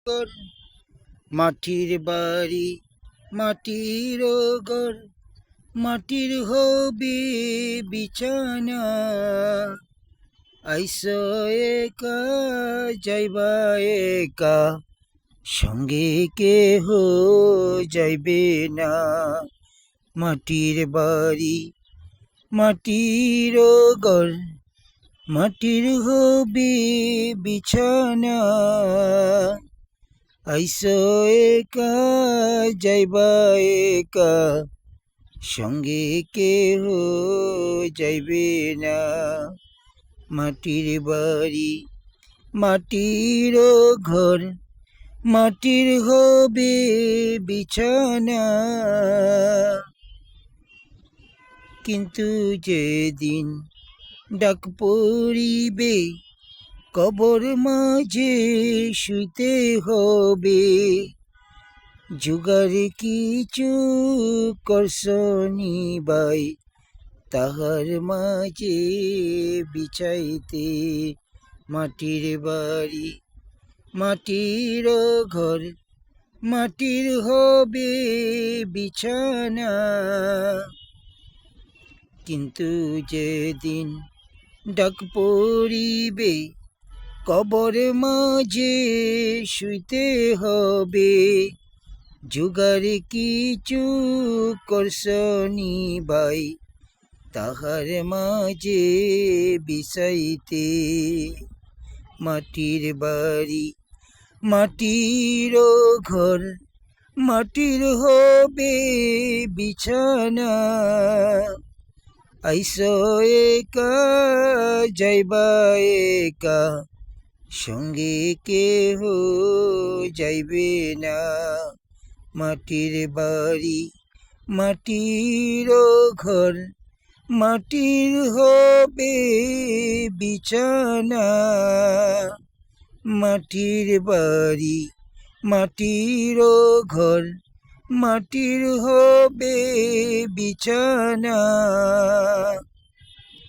ঘর মাটির বাড়ি মাটির ঘর, মাটির হবে বিছানা। আইসো একা যাইবা একা, সঙ্গে কেহ যাইবে না। মাটির বাড়ি মাটির ঘর, মাটির হবে বিছানা। আইসো একা যাইবা একা, সঙ্গে কেহ যাইবে না। মাটির বাড়ি মাটির ঘর, মাটির হবে বিছানা। কিন্তু যেদিন ডাক পড়িবে, কবর মাঝে শুইতে হবে। জুগার কিছু করছনি বাই, তাহার মাঝে বিছাইতে। মাটির বাড়ি মাটির ঘর, মাটির হবে বিছানা। কিন্তু যেদিন ডাক পড়িবে, কবর মাঝে শুইতে হবে। জুগার কিছু করছনি বাই, তাহার মাঝে বিছাইতে। মাটির বাড়ি মাটির ঘর, মাটির হবে বিছানা। আইসো একা যাইবা একা, সঙ্গে কেহ যাইবে না। মাটির বাড়ি মাটির ঘর, মাটির হবে বিছানা। মাটির বাড়ি মাটির ঘর, মাটির হবে বিছানা।